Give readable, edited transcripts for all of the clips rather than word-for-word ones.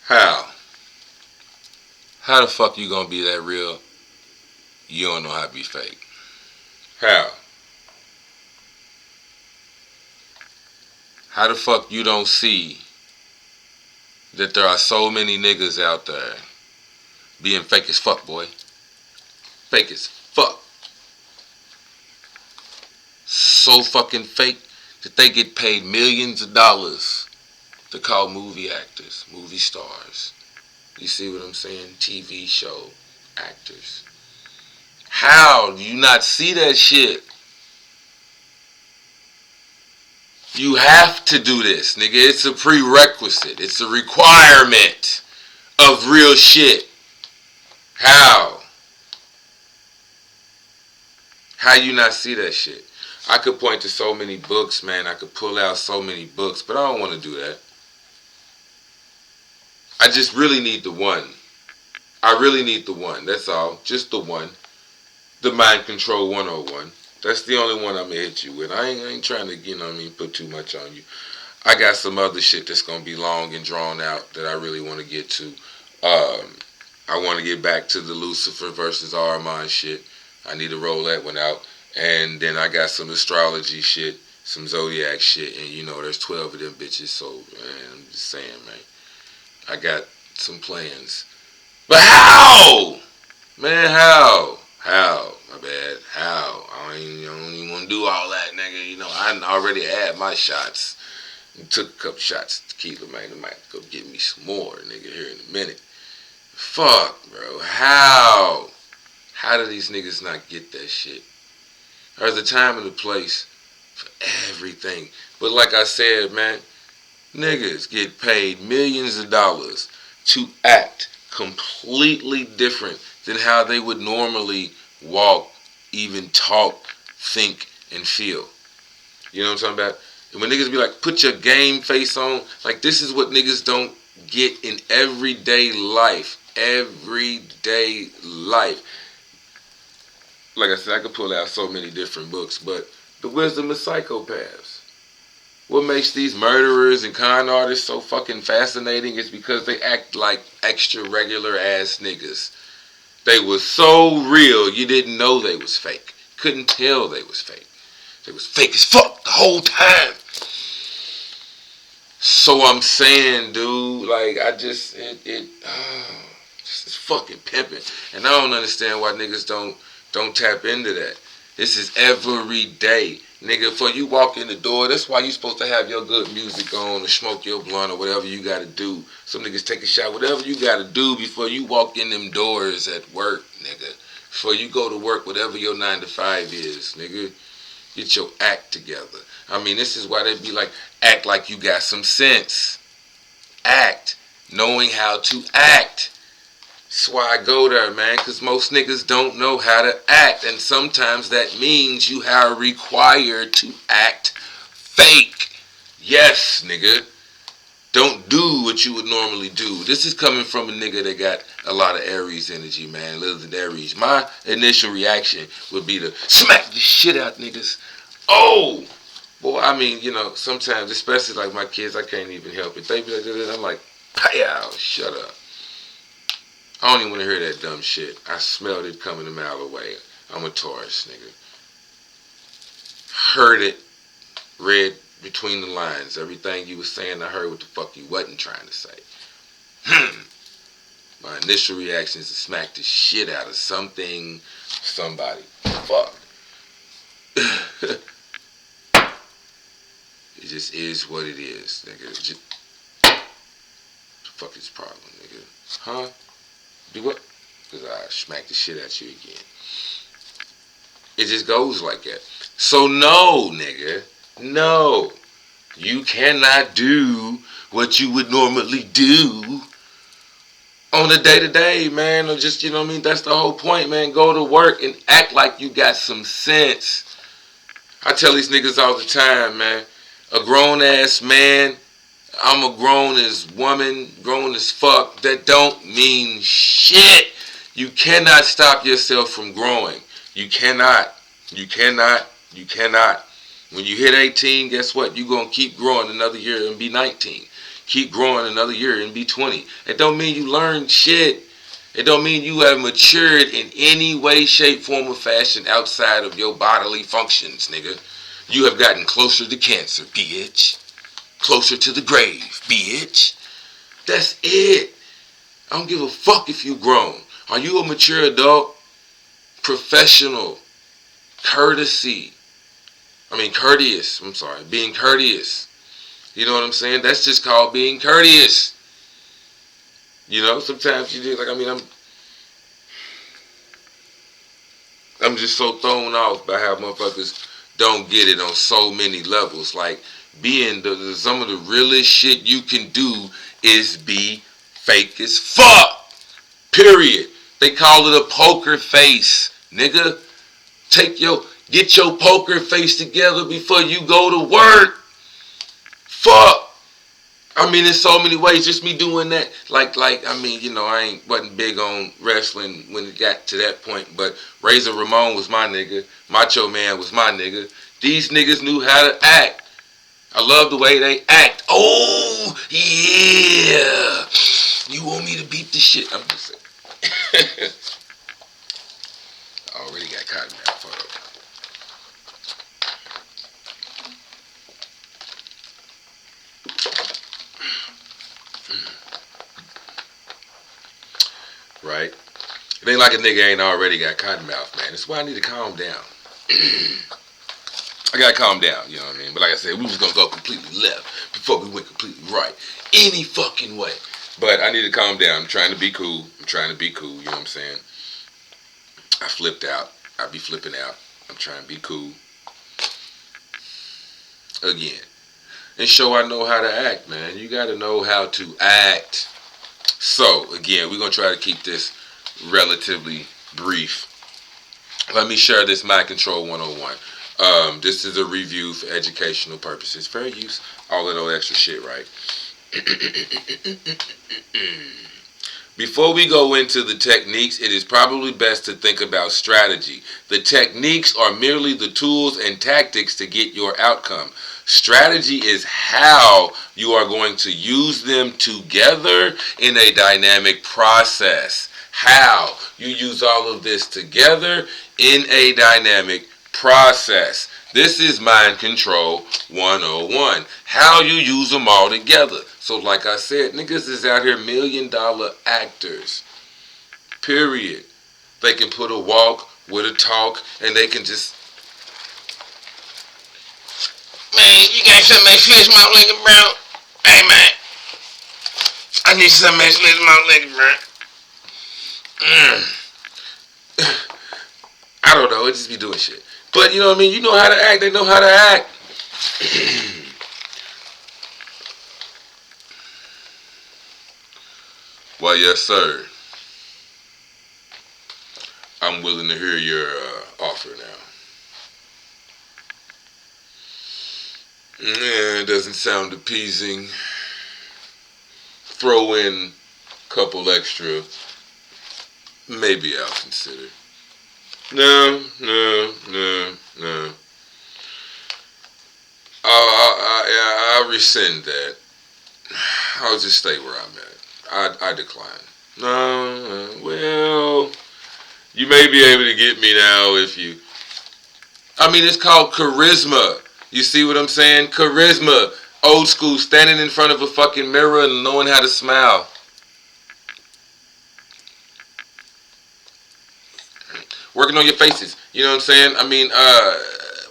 How? How the fuck you gonna be that real? You don't know how to be fake. How? How the fuck you don't see that there are so many niggas out there being fake as fuck, boy? Fake as fuck. So fucking fake that they get paid millions of dollars to call movie actors, movie stars. You see what I'm saying? TV show actors. How do you not see that shit? You have to do this, nigga. It's a prerequisite. It's a requirement of real shit. How? How you not see that shit? I could point to so many books, man. I could pull out so many books, but I don't want to do that. I just really need the one. I really need the one. That's all. Just the one. The Mind Control 101. That's the only one I'm going to hit you with. I ain't trying to, put too much on you. I got some other shit that's going to be long and drawn out that I really want to get to. I want to get back to the Lucifer versus Armand shit. I need to roll that one out. And then I got some astrology shit, some zodiac shit, and there's 12 of them bitches, so, man, I'm just saying, man. I got some plans. But how? Man, how? How? My bad. How? I don't even want to do all that, nigga. I already had my shots. Took a couple shots of tequila, man. I might go get me some more, nigga, here in a minute. Fuck, bro. How? How do these niggas not get that shit? There's a time and a place for everything. But like I said, man, niggas get paid millions of dollars to act completely different than how they would normally walk, even talk, think, and feel. You know what I'm talking about? And when niggas be like, put your game face on, like this is what niggas don't get in everyday life. Everyday life. Like I said, I could pull out so many different books, but The Wisdom of Psychopaths. What makes these murderers and con artists so fucking fascinating is because they act like extra regular ass niggas. They was so real, you didn't know they was fake. Couldn't tell they was fake. They was fake as fuck the whole time. So I'm saying, dude, like it's fucking pimping. And I don't understand why niggas don't tap into that. This is every day. Nigga, before you walk in the door, that's why you supposed to have your good music on or smoke your blunt or whatever you gotta do. Some niggas take a shot, whatever you gotta do before you walk in them doors at work, nigga. Before you go to work, whatever your 9 to 5 is, nigga. Get your act together. I mean, this is why they be like, act like you got some sense. Act. Knowing how to act. That's why I go there, man, because most niggas don't know how to act, and sometimes that means you are required to act fake. Yes, nigga. Don't do what you would normally do. This is coming from a nigga that got a lot of Aries energy, man. Lives in Aries. My initial reaction would be to smack the shit out niggas. Oh! Boy, I mean, sometimes, especially like my kids, I can't even help it. They be like, I'm like, pow, shut up. I don't even want to hear that dumb shit. I smelled it coming a mile away. I'm a Taurus, nigga. Heard it. Read between the lines. Everything you was saying, I heard what the fuck you wasn't trying to say. My initial reaction is to smack the shit out of something, somebody. Fuck. It just is what it is, nigga. Just, the fuck is the problem, nigga? Huh? Do what? Because I smack the shit at you again. It just goes like that. So no, nigga. No. You cannot do what you would normally do on a day-to-day, man. Or just, that's the whole point, man. Go to work and act like you got some sense. I tell these niggas all the time, man. A grown-ass man, I'm a grown as woman, grown as fuck. That don't mean shit. You cannot stop yourself from growing. You cannot. You cannot. You cannot. When you hit 18, guess what? You're going to keep growing another year and be 19. keep growing another year and be 20. It don't mean you learn shit. It don't mean you have matured in any way, shape, form, or fashion outside of your bodily functions, nigga. You have gotten closer to cancer, bitch. Closer to the grave, bitch. That's it. I don't give a fuck if you grown. Are you a mature adult? Professional. Courteous. Being courteous. You know what I'm saying? That's just called being courteous. You know, sometimes you just I'm just so thrown off by how motherfuckers don't get it on so many levels. Like, some of the realest shit you can do is be fake as fuck. Period. They call it a poker face. Nigga, get your poker face together before you go to work. Fuck. In so many ways, just me doing that. I wasn't big on wrestling when it got to that point, but Razor Ramon was my nigga. Macho Man was my nigga. These niggas knew how to act. I love the way they act. Oh, yeah. You want me to beat the shit? I'm just saying. I already got caught in that photo. Right? It ain't like a nigga ain't already got cotton mouth, man. That's why I need to calm down. I gotta calm down, you know what I mean? But like I said, we was gonna go completely left before we went completely right. Any fucking way. But I need to calm down. I'm trying to be cool. You know what I'm saying? I flipped out. I be flipping out. I'm trying to be cool. Again. And show I know how to act, man. You gotta know how to act. So, again, we're going to try to keep this relatively brief. Let me share this Mind Control 101. This is a review for educational purposes. Fair use. All of those extra shit, right? Before we go into the techniques, it is probably best to think about strategy. The techniques are merely the tools and tactics to get your outcome. Strategy is how you are going to use them together in a dynamic process. How you use all of this together in a dynamic process. This is Mind Control 101. How you use them all together. So like I said, niggas is out here $1 million actors. Period. They can put a walk with a talk and they can just... Man, you got some fish mouth liquor, bro? Hey, man. I need some fish mouth liquor, bro. I don't know. It just be doing shit. But you know what I mean? You know how to act. They know how to act. Well, yes, sir. I'm willing to hear your offer now. Yeah, it doesn't sound appeasing. Throw in a couple extra. Maybe I'll consider. No. I rescind that. I'll just stay where I'm at. I decline. No, well, you may be able to get me now if you... it's called charisma. You see what I'm saying? Charisma. Old school, standing in front of a fucking mirror and knowing how to smile. Working on your faces. You know what I'm saying?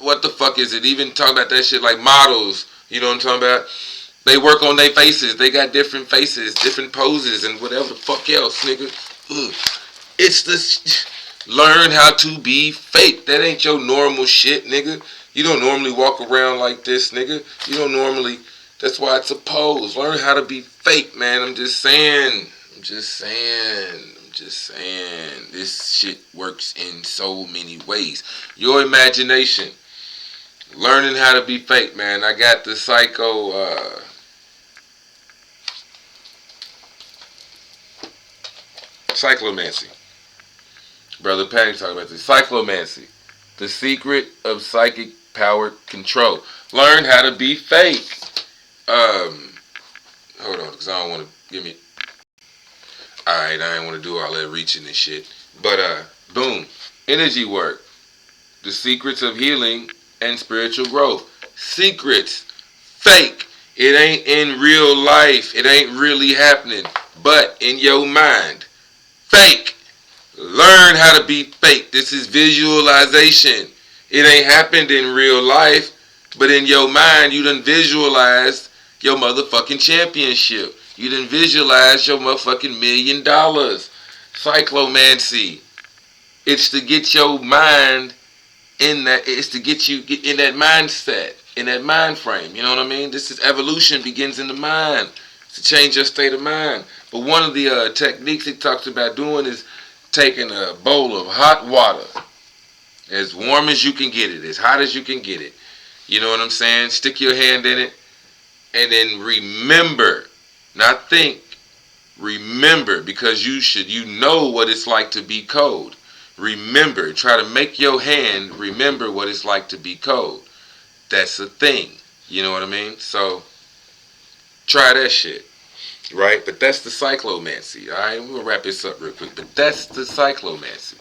What the fuck is it? Even talking about that shit like models. You know what I'm talking about? They work on their faces. They got different faces, different poses, and whatever the fuck else, nigga. Ugh. It's this... Learn how to be fake. That ain't your normal shit, nigga. You don't normally walk around like this, nigga. You don't normally... That's why it's a pose. Learn how to be fake, man. I'm just saying. This shit works in so many ways. Your imagination. Learning how to be fake, man. I got the cyclomancy. Brother Patty talking about this. Cyclomancy. The secret of psychic power control. Learn how to be fake. Hold on, because I don't want to give me. Alright, I ain't want to do all that reaching and shit. But, boom. Energy work. The secrets of healing and spiritual growth. Secrets. Fake. It ain't in real life. It ain't really happening. But in your mind. Fake. Learn how to be fake. This is visualization. It ain't happened in real life. But in your mind, you done visualized your motherfucking championship. You done visualize your motherfucking $1 million. Cyclomancy. It's to get your mind in that. It's to get you in that mindset, in that mind frame. You know what I mean? This is evolution begins in the mind. It's to change your state of mind. But one of the techniques he talks about doing is taking a bowl of hot water, as warm as you can get it, as hot as you can get it. You know what I'm saying? Stick your hand in it, and then remember, not think, remember, because you know what it's like to be cold. Remember, try to make your hand remember what it's like to be cold. That's a thing. You know what I mean? So, try that shit. Right? But that's the cyclomancy. Alright? We're going to wrap this up real quick. But that's the cyclomancy.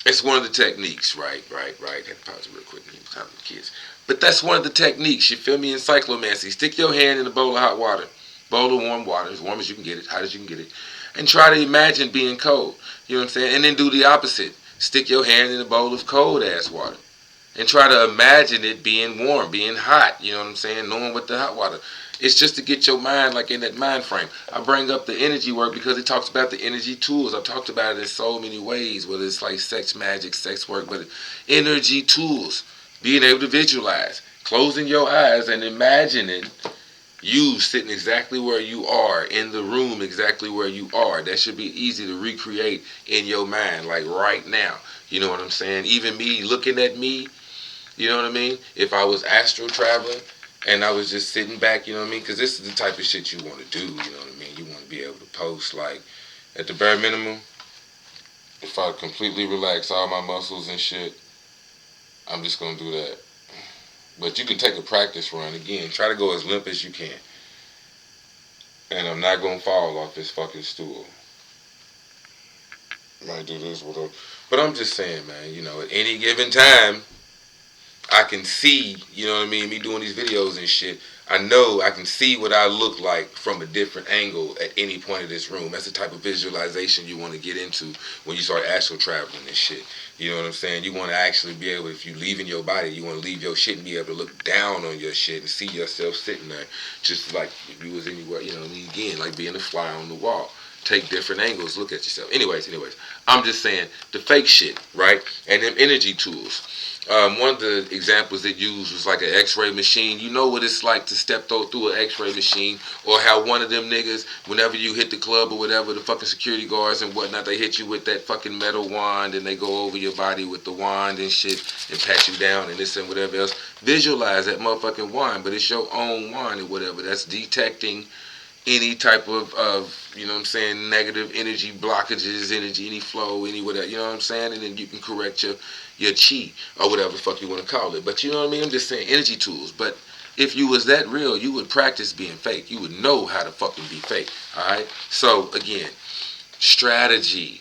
It's one of the techniques. Right. Had to pause it real quick. Time for the kids. But that's one of the techniques. You feel me? In cyclomancy. Stick your hand in a bowl of hot water. Bowl of warm water. As warm as you can get it. Hot as you can get it. And try to imagine being cold. You know what I'm saying? And then do the opposite. Stick your hand in a bowl of cold ass water. And try to imagine it being warm, being hot. You know what I'm saying? Knowing what the hot water. It's just to get your mind like in that mind frame. I bring up the energy work because it talks about the energy tools. I've talked about it in so many ways, whether it's like sex magic, sex work, but energy tools. Being able to visualize. Closing your eyes and imagining you sitting exactly where you are, in the room exactly where you are. That should be easy to recreate in your mind, like right now. You know what I'm saying? Even me looking at me, you know what I mean? If I was astral traveling and I was just sitting back, you know what I mean? Because this is the type of shit you want to do, you know what I mean? You want to be able to post, like, at the bare minimum, if I completely relax all my muscles and shit, I'm just going to do that. But you can take a practice run. Again, try to go as limp as you can. And I'm not going to fall off this fucking stool. Might do this with a... But I'm just saying, man, you know, at any given time, I can see, you know what I mean, me doing these videos and shit, I know I can see what I look like from a different angle at any point of this room. That's the type of visualization you want to get into when you start astral traveling and shit. You know what I'm saying? You want to actually be able, if you leave in your body, you want to leave your shit and be able to look down on your shit and see yourself sitting there just like if you was anywhere, you know what I mean? Again, like being a fly on the wall. Take different angles, look at yourself. Anyways, I'm just saying, the fake shit, right? And them energy tools. One of the examples they used was like an x-ray machine. You know what it's like to step through an x-ray machine, or how one of them niggas, whenever you hit the club or whatever, the fucking security guards and whatnot, they hit you with that fucking metal wand and they go over your body with the wand and shit and pat you down and this and whatever else. Visualize that motherfucking wand, but it's your own wand or whatever. That's detecting any type of, you know what I'm saying, negative energy blockages, any flow, any whatever, you know what I'm saying? And then you can correct your chi or whatever the fuck you want to call it. But you know what I mean? I'm just saying energy tools. But if you was that real, you would practice being fake. You would know how to fucking be fake. Alright? So again, strategy.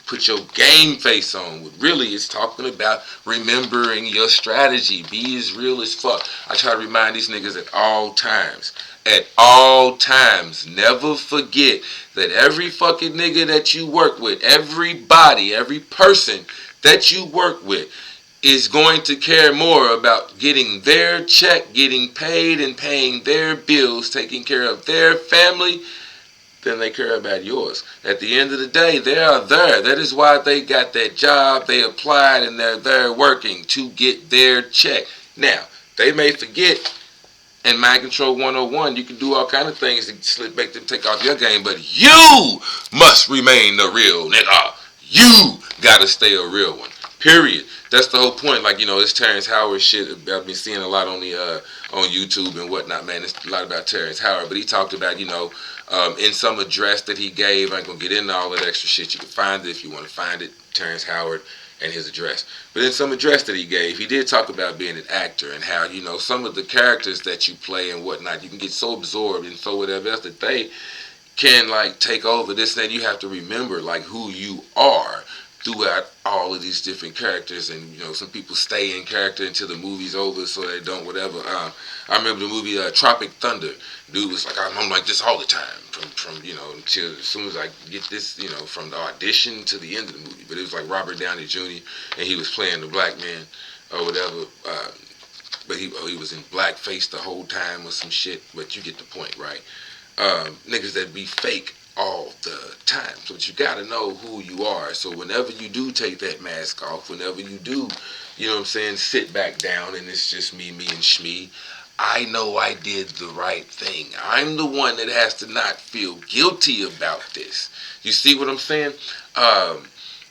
Put your game face on. What really is talking about remembering your strategy. Be as real as fuck. I try to remind these niggas at all times. At all times. Never forget that every fucking nigga that you work with, everybody, every person that you work with is going to care more about getting their check, getting paid and paying their bills, taking care of their family, than they care about yours. At the end of the day, they are there. That is why they got that job. They applied and they're there working to get their check. Now, they may forget, in Mind Control 101, you can do all kind of things to slip back to take off your game, but you must remain the real nigga. You gotta stay a real one. Period. That's the whole point. Like, you know, this Terrence Howard shit I've been seeing a lot on the on YouTube and whatnot, man. It's a lot about Terrence Howard, but he talked about, you know, in some address that he gave. I ain't gonna get into all that extra shit. You can find it if you want to find it. Terrence Howard, and his address. But in some address that he gave, he did talk about being an actor and how, some of the characters that you play and whatnot, you can get so absorbed and so whatever else that they can like take over this and then you have to remember like who you are throughout all of these different characters. And some people stay in character until the movie's over so they don't whatever. I remember the movie Tropic Thunder. Dude was like, I'm like this all the time from until as soon as I get this, from the audition to the end of the movie. But it was like Robert Downey Jr. and he was playing the black man or whatever. But he was in blackface the whole time or some shit. But you get the point, right? Niggas that be fake all the time. So you gotta know who you are. So whenever you do take that mask off, whenever you do, sit back down and it's just me and Shmee, I know I did the right thing. I'm the one that has to not feel guilty about this. You see what I'm saying?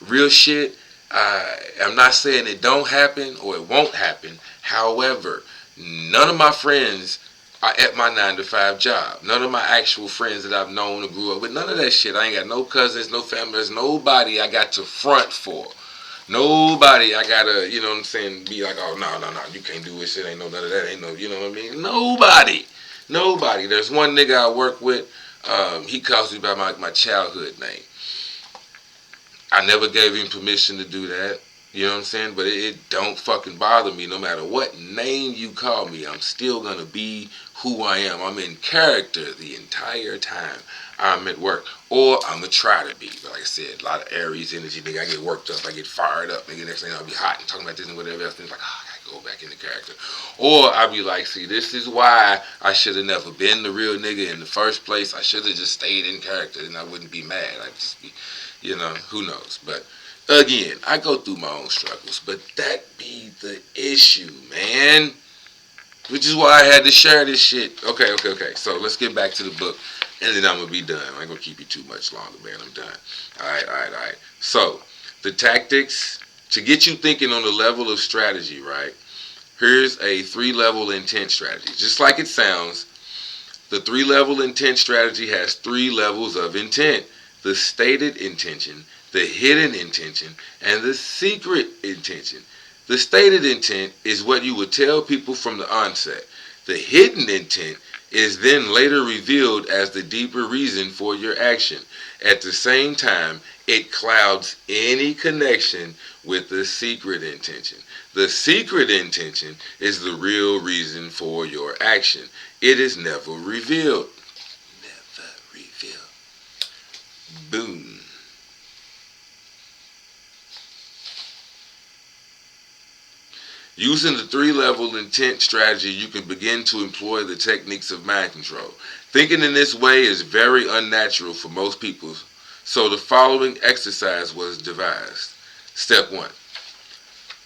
Real shit. I'm not saying it don't happen or it won't happen. However, none of my friends are at my 9-to-5 job. None of my actual friends that I've known or grew up with, none of that shit. I ain't got no cousins, no family. There's nobody I got to front for. Nobody I gotta, be like, oh, no, you can't do this shit. Ain't no none of that. Ain't no, you know what I mean? Nobody. There's one nigga I work with. He calls me by my childhood name. I never gave him permission to do that. You know what I'm saying? But it don't fucking bother me. No matter what name you call me, I'm still going to be who I am. I'm in character the entire time I'm at work. Or I'm going to try to be. But like I said, a lot of Aries energy. Nigga, I get worked up. I get fired up. Nigga, next thing I'll be hot and talking about this and whatever else. And it's like, I got to go back into character. Or I'll be like, see, this is why I should have never been the real nigga in the first place. I should have just stayed in character and I wouldn't be mad. I'd just be, who knows. But again, I go through my own struggles, but that be the issue, man. Which is why I had to share this shit. Okay. So let's get back to the book, and then I'm going to be done. I ain't going to keep you too much longer, man. I'm done. All right. So, the tactics to get you thinking on the level of strategy, right? Here's a 3-level intent strategy. Just like it sounds, the 3-level intent strategy has 3 levels of intent. The stated intention, the hidden intention, and the secret intention. The stated intent is what you would tell people from the onset. The hidden intent is then later revealed as the deeper reason for your action. At the same time, it clouds any connection with the secret intention. The secret intention is the real reason for your action. It is never revealed. Never revealed. Boom. Using the 3-level intent strategy, you can begin to employ the techniques of mind control. Thinking in this way is very unnatural for most people, so the following exercise was devised. Step 1.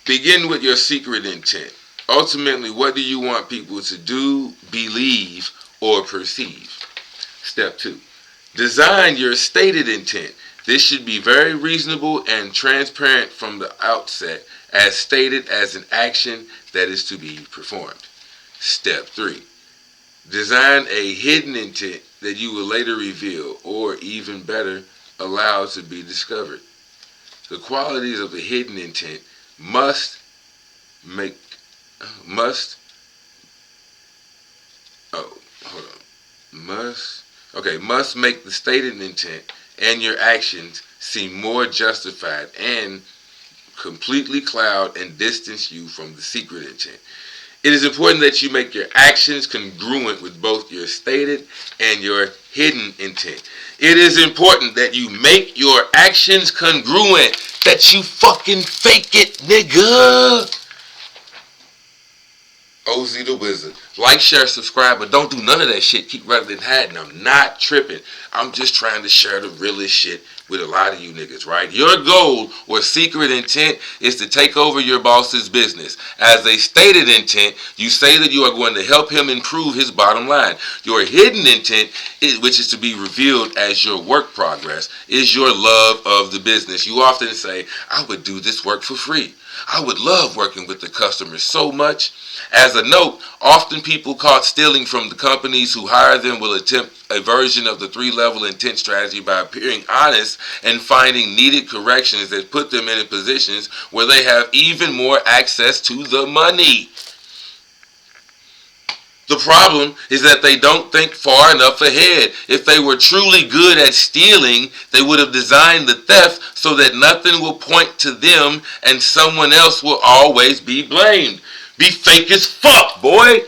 Begin with your secret intent. Ultimately, what do you want people to do, believe, or perceive? Step 2. Design your stated intent. This should be very reasonable and transparent from the outset, as stated as an action that is to be performed. Step 3. Design a hidden intent that you will later reveal, or even better, allow to be discovered. The qualities of a hidden intent must make the stated intent and your actions seem more justified and completely cloud and distance you from the secret intent. It is important that you make your actions congruent with both your stated and your hidden intent. It is important that you make your actions congruent, that you fucking fake it, nigga. OZ the Wizard. Like, share, subscribe, but don't do none of that shit. Keep rather than hiding. I'm not tripping. I'm just trying to share the realest shit with a lot of you niggas, right? Your goal or secret intent is to take over your boss's business. As a stated intent, you say that you are going to help him improve his bottom line. Your hidden intent, which is to be revealed as your work progress, is your love of the business. You often say, I would do this work for free. I would love working with the customers so much. As a note, often people caught stealing from the companies who hire them will attempt a version of the three-level intent strategy by appearing honest and finding needed corrections that put them in positions where they have even more access to the money. The problem is that they don't think far enough ahead. If they were truly good at stealing, they would have designed the theft so that nothing will point to them and someone else will always be blamed. Be fake as fuck, boy.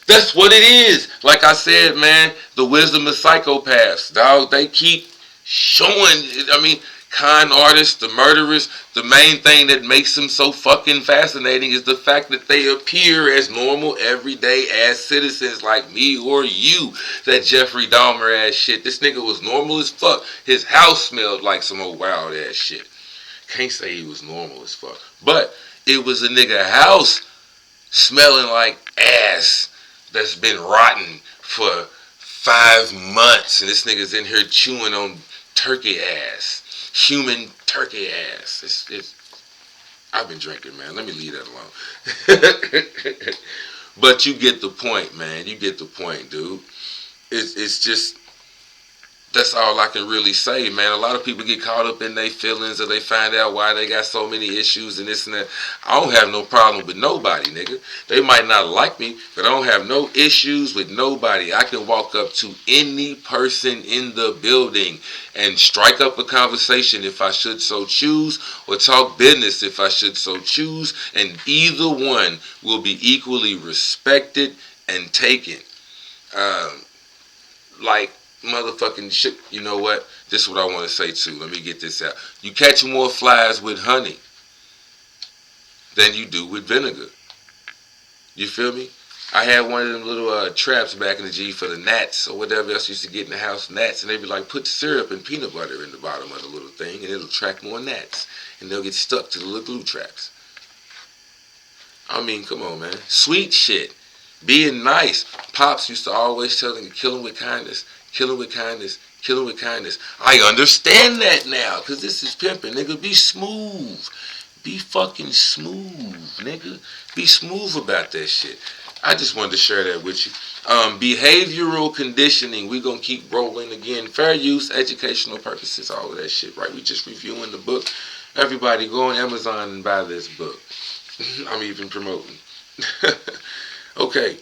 That's what it is. Like I said, man, the wisdom of psychopaths, dog. They keep showing. Con artists, the murderers. The main thing that makes them so fucking fascinating is the fact that they appear as normal, everyday ass citizens like me or you. That Jeffrey Dahmer ass shit. This nigga was normal as fuck. His house smelled like some old wild ass shit. Can't say he was normal as fuck, but it was a nigga house smelling like ass that's been rotten for 5 months, and this nigga's in here chewing on turkey ass, human turkey ass. I've been drinking, man. Let me leave that alone. But you get the point, man. You get the point, dude. It's just, that's all I can really say, man. A lot of people get caught up in their feelings or they find out why they got so many issues and this and that. I don't have no problem with nobody, nigga. They might not like me, but I don't have no issues with nobody. I can walk up to any person in the building and strike up a conversation if I should so choose, or talk business if I should so choose, and either one will be equally respected and taken. Like, motherfucking shit. You know what? This is what I want to say too. Let me get this out. You catch more flies with honey than you do with vinegar. You feel me? I had one of them little traps back in the G for the gnats or whatever else used to get in the house, gnats, and they'd be like, put syrup and peanut butter in the bottom of the little thing and it'll attract more gnats and they'll get stuck to the little glue traps. I mean, come on, man. Sweet shit. Being nice. Pops used to always tell them to kill them with kindness. Kill him with kindness. Kill him with kindness. I understand that now, because this is pimping. Nigga, be smooth. Be fucking smooth, nigga. Be smooth about that shit. I just wanted to share that with you. Behavioral conditioning. We're going to keep rolling again. Fair use, educational purposes, all of that shit, right? We just reviewing the book. Everybody go on Amazon and buy this book. I'm even promoting. Okay.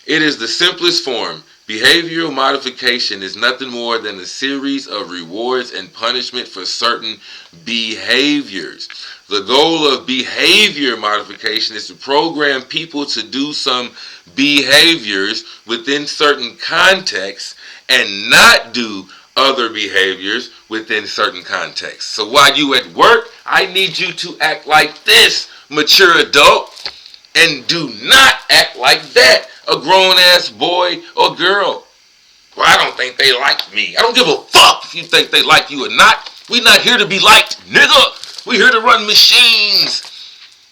It is the simplest form. Behavioral modification is nothing more than a series of rewards and punishment for certain behaviors. The goal of behavior modification is to program people to do some behaviors within certain contexts and not do other behaviors within certain contexts. So while you at work, I need you to act like this, mature adult, and do not act like that, a grown-ass boy or girl. Well, I don't think they like me. I don't give a fuck if you think they like you or not. We not here to be liked, nigga. We here to run machines.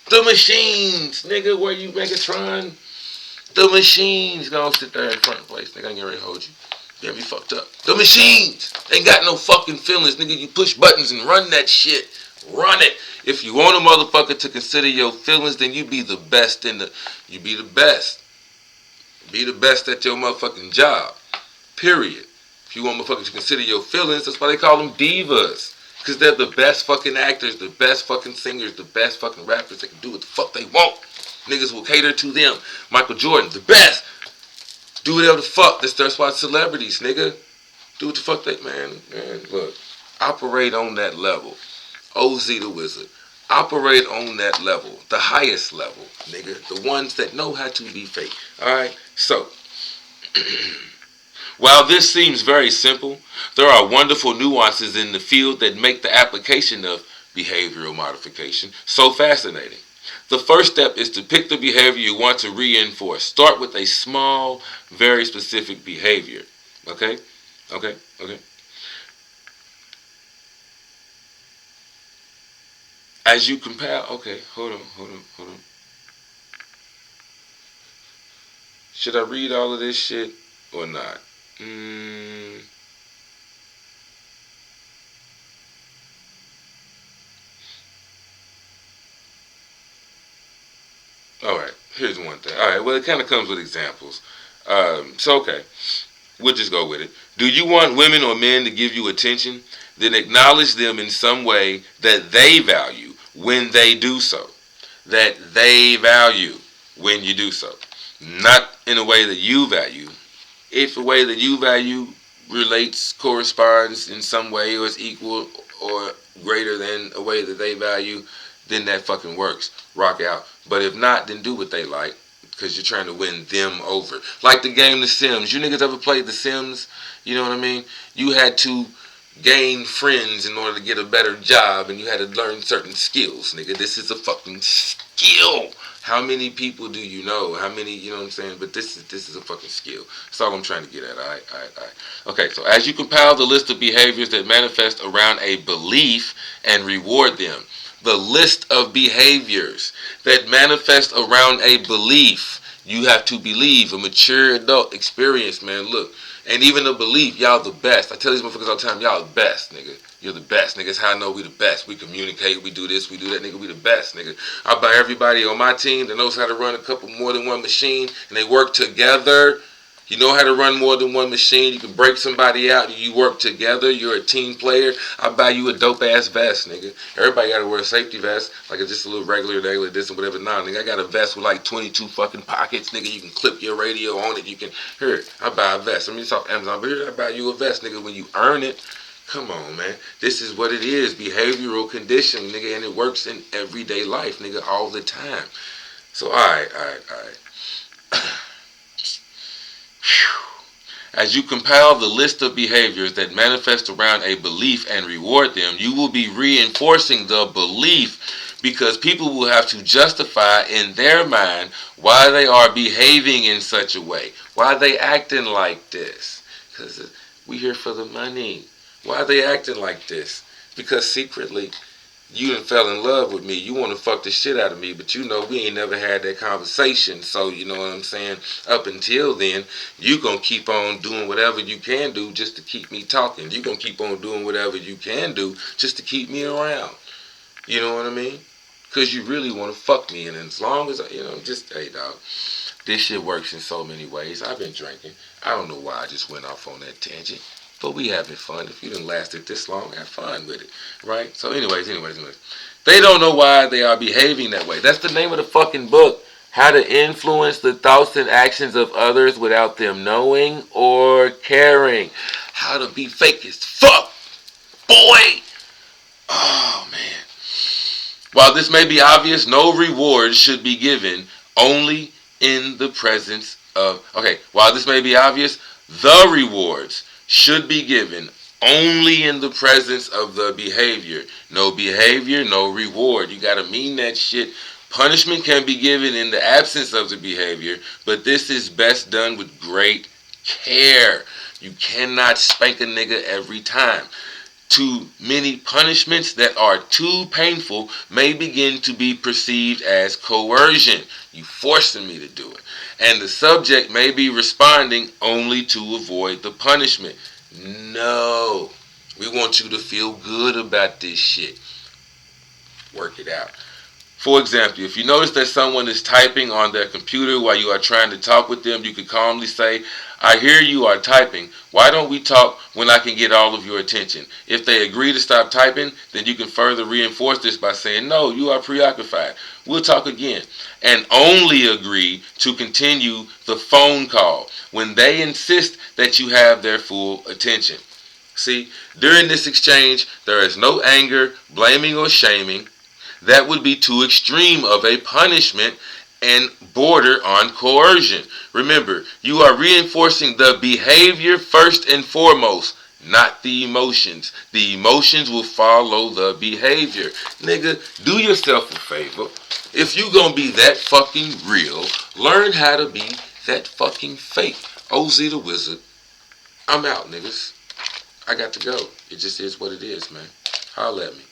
The machines, nigga. Where you, Megatron? The machines. Gonna sit there in front of the place, nigga. I ain't ready to hold you. You got me fucked up. The machines. Ain't got no fucking feelings, nigga. You push buttons and run that shit. Run it. If you want a motherfucker to consider your feelings, then you be the best you be the best. Be the best at your motherfucking job. Period. If you want motherfuckers to consider your feelings, that's why they call them divas. Because they're the best fucking actors, the best fucking singers, the best fucking rappers. They can do what the fuck they want. Niggas will cater to them. Michael Jordan, the best. Do whatever the fuck. That's why celebrities, nigga. Do what the fuck they, man, look. Operate on that level. OZ the Wizard. Operate on that level. The highest level, nigga. The ones that know how to be fake. Alright? So, while this seems very simple, there are wonderful nuances in the field that make the application of behavioral modification so fascinating. The first step is to pick the behavior you want to reinforce. Start with a small, very specific behavior. Okay? Okay? Okay? As you compile, okay, hold on. Should I read all of this shit or not? Here's one thing. All right, well, it kind of comes with examples. So, okay, we'll just go with it. Do you want women or men to give you attention? Then acknowledge them in some way that they value when they do so. That they value when you do so. Not in a way that you value. If a way that you value relates, corresponds in some way, or is equal or greater than a way that they value, then that fucking works. Rock out. But if not, then do what they like, because you're trying to win them over. Like the game The Sims. You niggas ever played The Sims? You know what I mean? You had to gain friends in order to get a better job, and you had to learn certain skills, nigga. This is a fucking skill. How many people do you know? How many, you know what I'm saying? But this is a fucking skill. That's all I'm trying to get at, all right. Okay, so as you compile the list of behaviors that manifest around a belief and reward them, the list of behaviors that manifest around a belief, you have to believe, a mature adult experience, man. Look, and even a belief, y'all the best. I tell these motherfuckers all the time, y'all the best, nigga. You're the best, nigga. That's how I know we the best. We communicate, we do this, we do that, nigga. We the best, nigga. I buy everybody on my team that knows how to run a couple more than one machine, and they work together. You know how to run more than one machine. You can break somebody out. You work together. You're a team player. I buy you a dope ass vest, nigga. Everybody got to wear a safety vest, like it's just a little regular this and whatever. Nah, nigga, I got a vest with like 22 fucking pockets, nigga. You can clip your radio on it. You can, here, I buy a vest. I mean, it's off Amazon, but here, I buy you a vest, nigga, when you earn it. Come on, man. This is what it is. Behavioral conditioning, nigga, and it works in everyday life, nigga, all the time. So, all right. As you compile the list of behaviors that manifest around a belief and reward them, you will be reinforcing the belief, because people will have to justify in their mind why they are behaving in such a way, why they acting like this. Because we here for the money. Why are they acting like this? Because secretly, you done fell in love with me. You want to fuck the shit out of me, but you know we ain't never had that conversation. So, you know what I'm saying? Up until then, you going to keep on doing whatever you can do just to keep me talking. You going to keep on doing whatever you can do just to keep me around. You know what I mean? Because you really want to fuck me. And as long as, you know, just, hey, dog, this shit works in so many ways. I've been drinking. I don't know why I just went off on that tangent. But we having fun. If you done lasted this long, have fun with it, right? So anyways. They don't know why they are behaving that way. That's the name of the fucking book. How to influence the thoughts and actions of others without them knowing or caring. How to be fake as fuck, boy. Oh, man. While this may be obvious, no reward should be given, only in the presence of... Okay, while this may be obvious, the rewards should be given only in the presence of the behavior. No behavior, no reward. You gotta mean that shit. Punishment can be given in the absence of the behavior, but this is best done with great care. You cannot spank a nigga every time. Too many punishments that are too painful may begin to be perceived as coercion. You forcing me to do it. And the subject may be responding only to avoid the punishment. No. We want you to feel good about this shit. Work it out. For example, if you notice that someone is typing on their computer while you are trying to talk with them, you can calmly say, I hear you are typing. Why don't we talk when I can get all of your attention? If they agree to stop typing, then you can further reinforce this by saying, no, you are preoccupied. We'll talk again. And only agree to continue the phone call when they insist that you have their full attention. See, during this exchange, there is no anger, blaming, or shaming. That would be too extreme of a punishment and border on coercion. Remember, you are reinforcing the behavior first and foremost, not the emotions. The emotions will follow the behavior. Nigga, do yourself a favor. If you gonna be that fucking real, learn how to be that fucking fake. OZ the Wizard. I'm out, niggas. I got to go. It just is what it is, man. Holla at me.